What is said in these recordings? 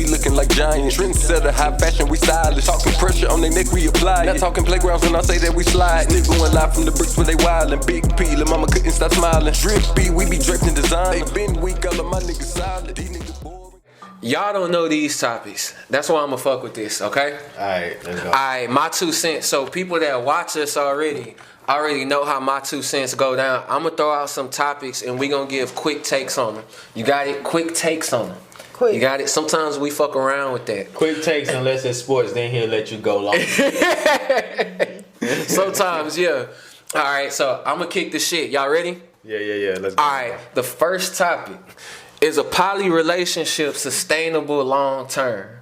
we looking like giants. Trendsetter, high fashion, we stylish. Talking pressure on their neck, we apply. Not talking playgrounds when I say that we slide. Niggas going live from the bricks where they wildin'. Big P, la mama couldn't stop smiling. Drippy, we be draped in design. They been weak, all of my niggas solid. These niggas boring. Y'all don't know these topics. That's why I'ma fuck with this, okay? Alright, let's go. Alright, my 2 cents. So people that watch us already know how my 2 cents go down. I'ma throw out some topics and we gonna give quick takes on them. You got it? Quick takes on them. Quick. You got it? Sometimes we fuck around with that. Quick takes unless it's sports, then he'll let you go long. Sometimes, yeah. Alright, so I'ma kick the shit. Y'all ready? Yeah. Let's go. Alright, the first topic. Is a poly relationship sustainable long term?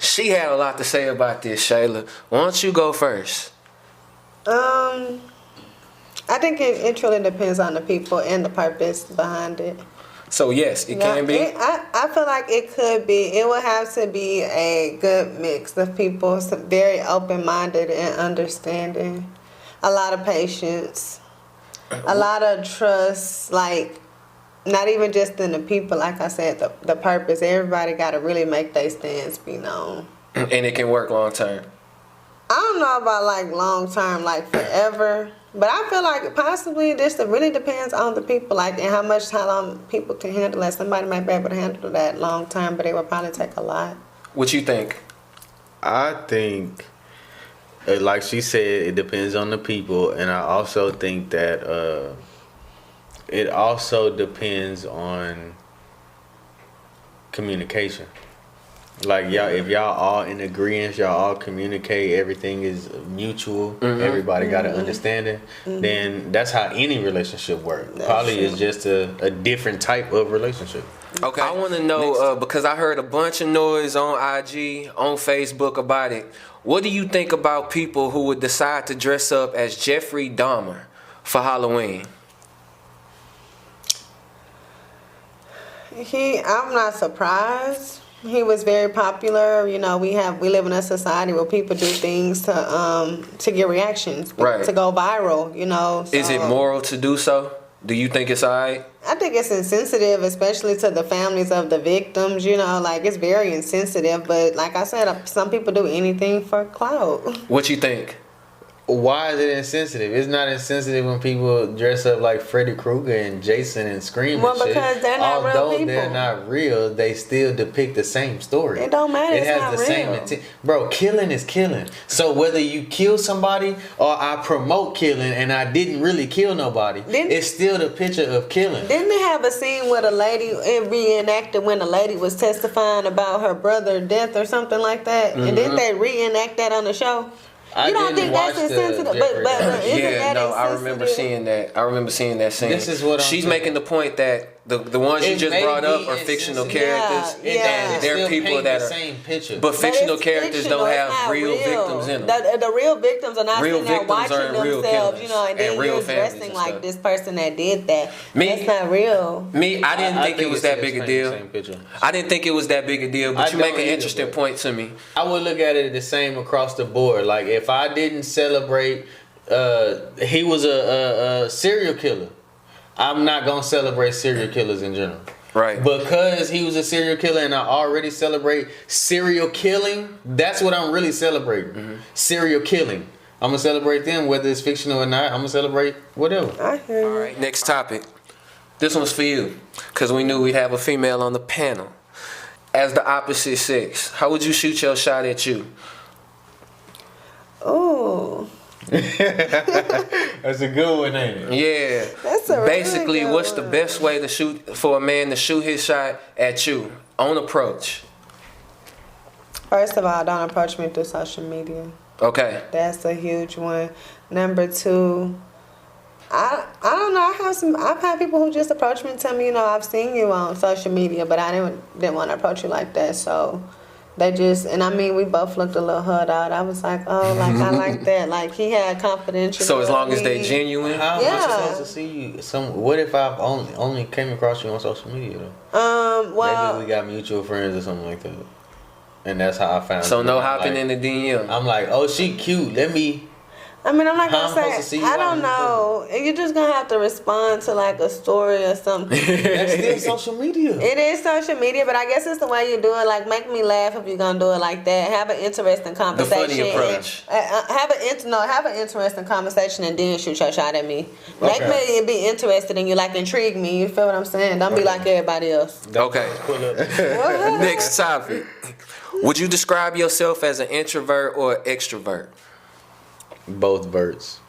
She had a lot to say about this, Shayla. Why don't you go first? I think it truly depends on the people and the purpose behind it. So yes, it can be. I feel like it could be. It would have to be a good mix of people, some very open-minded and understanding, a lot of patience, a lot of trust, like. Not even just in the people, like I said, the purpose. Everybody got to really make their stance be known. And it can work long term. I don't know about like long term, like forever. But I feel like possibly this really depends on the people, like and how long people can handle that. Somebody might be able to handle that long term, but it would probably take a lot. What you think? I think, like she said, it depends on the people. And I also think that... it also depends on communication. Like y'all, if y'all all in agreement, y'all all communicate, everything is mutual, everybody got an understanding, then that's how any relationship works. Probably is just a different type of relationship. Okay. I want to know, because I heard a bunch of noise on IG, on Facebook about it. What do you think about people who would decide to dress up as Jeffrey Dahmer for Halloween? I'm not surprised. He was very popular. You know, we live in a society where people do things to get reactions, right, to go viral. You know, so. Is it moral to do so? Do you think it's alright? I think it's insensitive, especially to the families of the victims. You know, like it's very insensitive. But like I said, some people do anything for clout. What you think? Why is it insensitive? It's not insensitive when people dress up like Freddy Krueger and Jason and scream and shit. Because they're not real people. Although they're not real, they still depict the same story. It don't matter. It has not the real. same intent. Bro, killing is killing. So whether you kill somebody or I promote killing and I didn't really kill nobody, it's still the picture of killing. Didn't they have a scene with a lady, it reenacted when a lady was testifying about her brother's death or something like that? And didn't they reenact that on the show? You don't think that's insensitive, but isn't that insensitive? I remember seeing that. I remember seeing that scene. This is what she's making the point that the ones you just brought up are fictional characters, and they're people that are same picture. But fictional characters don't have real victims in them. The real victims are not real sitting there watching themselves, you know, and then you're dressing like this person that did that. That's not real. I didn't think it was that big a deal. I didn't think it was that big a deal, but you make an interesting point to me. I would look at it the same across the board. Like if I didn't celebrate, he was a serial killer. I'm not gonna celebrate serial killers in general. Right. Because he was a serial killer and I already celebrate serial killing, that's what I'm really celebrating. Serial killing. I'm gonna celebrate them whether it's fictional or not. I'm gonna celebrate whatever. I hear you. All right, next topic. This one's for you, because we knew we'd have a female on the panel. As the opposite sex, how would you shoot your shot at you? Oh. That's a good one, ain't it? Yeah. That's a Basically, really good what's one. the best way to shoot for a man to shoot his shot at you on approach? First of all, don't approach me through social media. Okay. That's a huge one. Number two, I don't know. I've had people who just approach me and tell me, you know, I've seen you on social media, but I didn't want to approach you like that. So they just, and I mean, we both looked a little hurt out. I was like, oh, like I like that. Like he had confidential. So as long as they genuine. How am I supposed to see you? What if I've only came across you on social media though? Well, maybe we got mutual friends or something like that. And that's how I found. So you. no I'm hopping like, in the DM. I'm like, oh, she cute. Let me I mean, I'm not How I'm gonna supposed to see say. you I while don't you know. You're just gonna have to respond to like a story or something. That's still social media. It is social media, but I guess it's the way you do it. Like, make me laugh if you're gonna do it like that. Have an interesting conversation. funny approach. Have an interesting conversation and then shoot your shot at me. Make me be interested in you, like intrigue me. You feel what I'm saying? Don't be like everybody else. Okay. Next topic. Would you describe yourself as an introvert or extrovert? Both verts.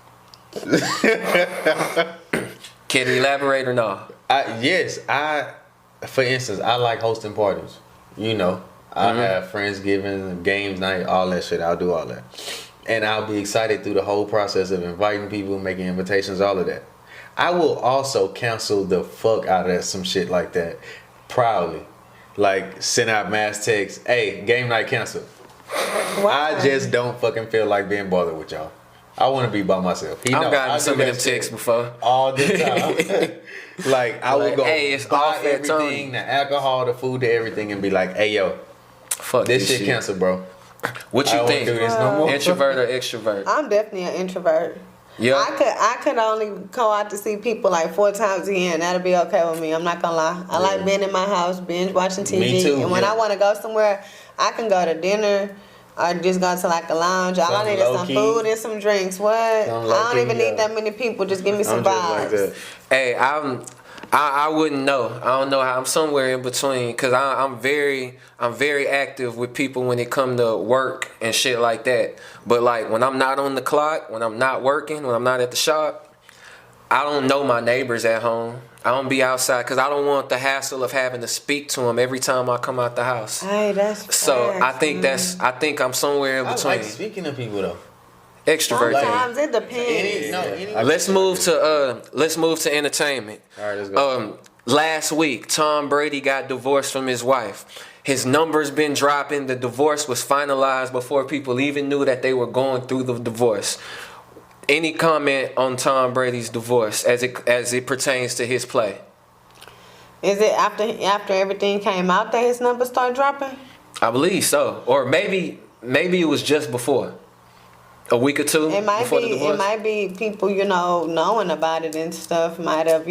Can you elaborate or no? For instance, I like hosting parties. You know, I have Friendsgiving, games night, all that shit. I'll do all that. And I'll be excited through the whole process of inviting people, making invitations, all of that. I will also cancel the fuck out of some shit like that proudly. Like, send out mass texts, hey, game night canceled. Wow. I just don't fucking feel like being bothered with y'all. I want to be by myself. I've gotten some of them texts before. All the time. Like, I would go hey, it's buy off that everything, the alcohol, the food, the everything, and be like, hey, yo, fuck this shit canceled, bro. What you I don't think? do this no more. Introvert or extrovert? I'm definitely an introvert. Yeah. I could only go out to see people like 4 times a year, and that'll be okay with me. I'm not gonna lie. I like being in my house, binge watching TV. Me too, and when I want to go somewhere, I can go to dinner or just go to like a lounge. All I need is some food and some drinks. What? I don't even need that many people. Just give me some vibes. Hey, I wouldn't know. I don't know how. I'm somewhere in between because I'm very active with people when it come to work and shit like that. But like when I'm not on the clock, when I'm not working, when I'm not at the shop, I don't know my neighbors at home. I don't be outside because I don't want the hassle of having to speak to them every time I come out the house. Hey, that's So facts, I think I'm somewhere in I between. like speaking to people, though. Extrovert. Sometimes it depends. Let's move to entertainment. All right, let's go. Last week, Tom Brady got divorced from his wife. His number's been dropping. The divorce was finalized before people even knew that they were going through the divorce. Any comment on Tom Brady's divorce as it pertains to his play? Is it after everything came out that his numbers started dropping? I believe so. Or maybe it was just before. A week or two before the divorce? It might be people, knowing about it and stuff might have,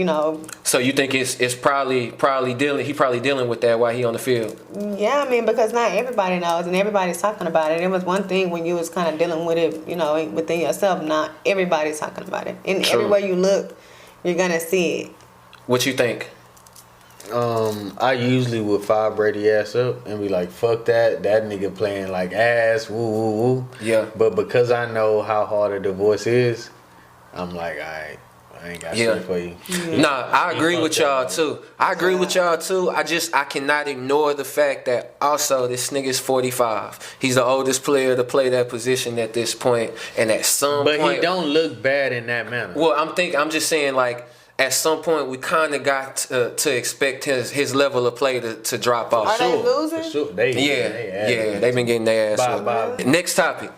So you think it's probably dealing with that while he on the field? Yeah, I mean, because not everybody knows and everybody's talking about it. It was one thing when you was kind of dealing with it, within yourself. Not everybody's talking about it. And True. everywhere you look, you're going to see it. What you think? I usually would fire Brady ass up and be like, fuck that nigga playing like ass, woo woo woo. Yeah. But because I know how hard a divorce is, I'm like, alright, I ain't got shit for you. Yeah. Nah, I agree with y'all too. I cannot ignore the fact that also this nigga's 45. He's the oldest player to play that position at this point, and at some point, But he don't look bad in that manner. Well, I'm just saying, like, at some point we kind of got to expect his level of play to drop off. Are they losing? For sure. They've been getting their ass up. Bye. Next topic.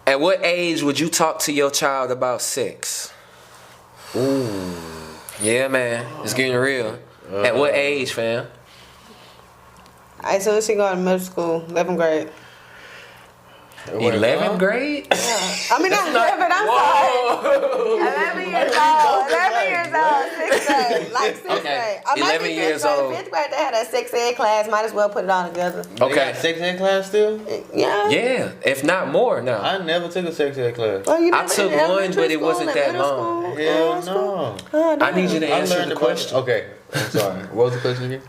At what age would you talk to your child about sex? Ooh. Yeah, man. It's getting real. At what age, fam? As soon as she go to middle school, 11th grade. 11th grade? Yeah. I mean, not 11, I'm sorry. 11 years old. 6th grade. Like 6th grade. Or 11 maybe years 5th grade. old. 5th grade, they had a sex ed class. Might as well put it all together. Okay. Sex ed class still? Yeah. Yeah, if not more now. I never took a sex ed class. Well, I took one, but it wasn't that long. Hell no. I need you to answer the question. Okay, I'm sorry. What was the question again?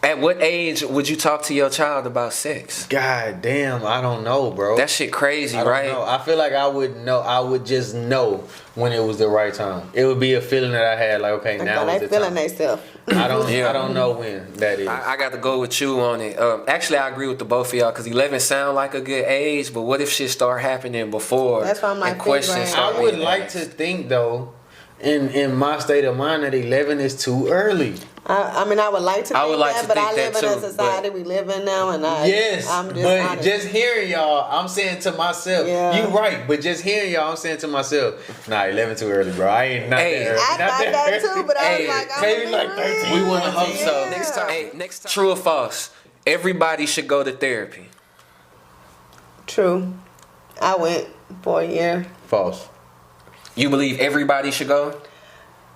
At what age would you talk to your child about sex? God damn, I don't know, bro. That shit crazy, I don't right? know. I feel like I would know. I would just know when it was the right time. It would be a feeling that I had, like, okay, now is They the feeling time. themselves. I don't know when that is. I got to go with you on it. Actually, I agree with the both of y'all because 11 sound like a good age, but what if shit start happening before? That's why I'm like, and questions start I would being like asked? to think though, in my state of mind, that 11 is too early. I mean, I would like to think that, but I live in a society we live in now, and I'm just honest. Just hearing y'all, I'm saying to myself, you right, but just hearing y'all, I'm saying to myself, nah, 11 too early, bro. I ain't not that early. I thought that too, but I was like, maybe like 13. We want to hope so. Yeah. Next time. True or false? Everybody should go to therapy. True. I went for a year. False. You believe everybody should go?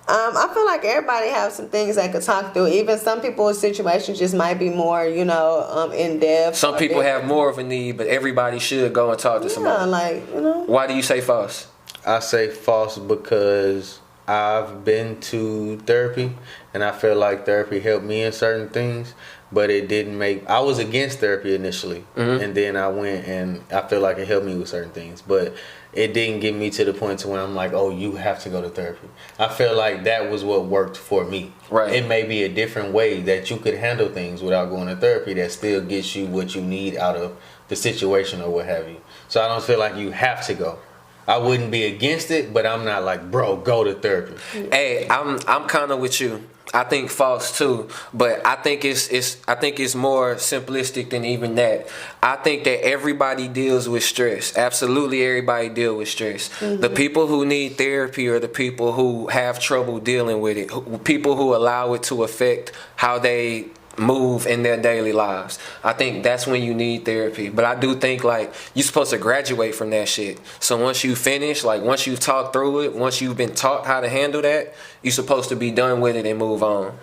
I feel like everybody have some things they could talk through. Even some people's situations just might be more, in depth. Some people have more of a need, but everybody should go and talk to somebody. Why do you say false? I say false because I've been to therapy, and I feel like therapy helped me in certain things, but it didn't make. I was against therapy initially, and then I went, and I feel like it helped me with certain things, but it didn't get me to the point to when I'm like, oh, you have to go to therapy. I feel like that was what worked for me. Right. It may be a different way that you could handle things without going to therapy that still gets you what you need out of the situation or what have you. So I don't feel like you have to go. I wouldn't be against it, but I'm not like, bro, go to therapy. Hey, I'm kind of with you. I think false too, but I think it's more simplistic than even that. I think that everybody deals with stress. Absolutely, everybody deals with stress. The people who need therapy are the people who have trouble dealing with it. People who allow it to affect how they move in their daily lives. I think that's when you need therapy. But I do think like you're supposed to graduate from that shit. So once you finish, like once you've talked through it, once you've been taught how to handle that, you're supposed to be done with it and move on.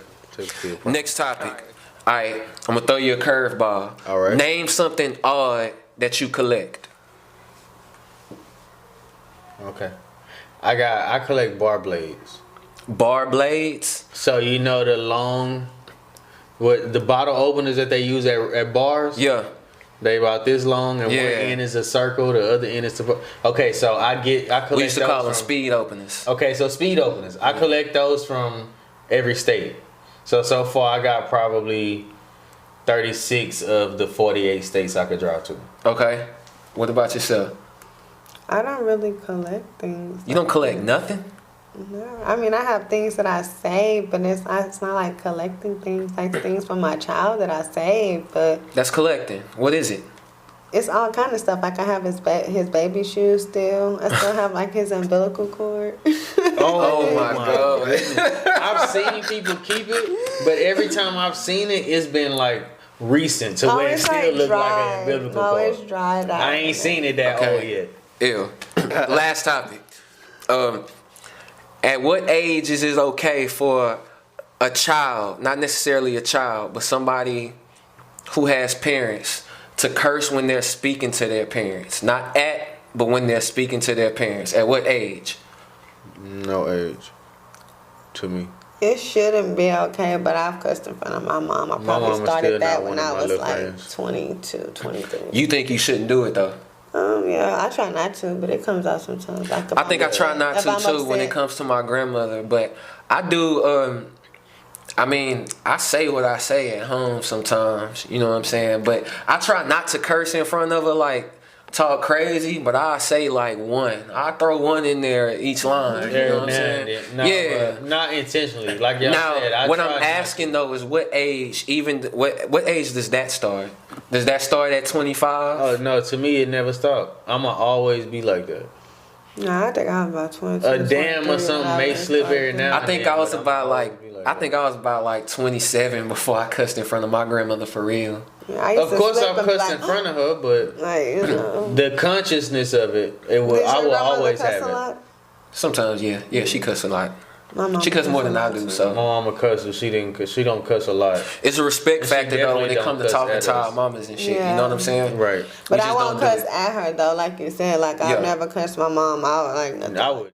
Next topic. All right, I'm gonna throw you a curveball. All right. Name something odd that you collect. Okay. I collect bar blades. Bar blades. So you know the long, what the bottle openers that they use at bars? Yeah. They about this long, and one end is a circle, the other end is okay. So I collect. We used to call them from speed openers. Okay, so speed openers. I collect those from every state. So far I got probably 36 of the 48 states I could drive to. Okay. What about yourself? I don't really collect things. You don't collect nothing? No, I mean I have things that I save, but it's not like collecting things, like things from my child that I saved. But That's collecting. What is it? it's all kind of stuff. Like I have his baby shoes still. I still have like his umbilical cord. Oh my God! I've seen people keep it, but every time I've seen it, it's been like recent to where it still looks like an umbilical cord. It's dried out. I ain't seen it that old yet. Ew. Last topic. At what age is it okay for a child, not necessarily a child, but somebody who has parents, to curse when they're speaking to their parents? Not at, but when they're speaking to their parents. At what age? No age. To me. It shouldn't be okay, but I've cussed in front of my mom. I probably started that when I was like 22, 23. You think you shouldn't do it though? Yeah, I try not to, but it comes out sometimes. Like I think I try not to too when it comes to my grandmother, but I do. I mean, I say what I say at home sometimes. You know what I'm saying? But I try not to curse in front of her, like talk crazy. But I say like one. I throw one in there each line. You know what I'm saying? No, yeah, not intentionally. Like y'all now, said. What I'm asking though is what age? Even what age does that start? Does that start at 25? Oh no, to me it never stopped. I'ma always be like that. No, I think I was about 22. A damn or something may slip every now and I think then, I was but about I'ma like always be I think I was about like 27 before I cussed in front of my grandmother for real. Yeah, I used Of to course, slip I've and be cussed in front of her, but like, the consciousness of it, I Did will your grandmother always cuss have a it. lot? Sometimes, yeah, she cuss a lot. My mom She cuss more than I do, My so mom a cusser. She don't cuss a lot. it's a respect She factor though when definitely it comes to don't talking cuss to at our us. mamas and shit. Yeah. You know what I'm saying? Right. But We I just won't don't do cuss it. at her though, like you said. Like I've Yeah. never cussed my mom out like nothing. I would.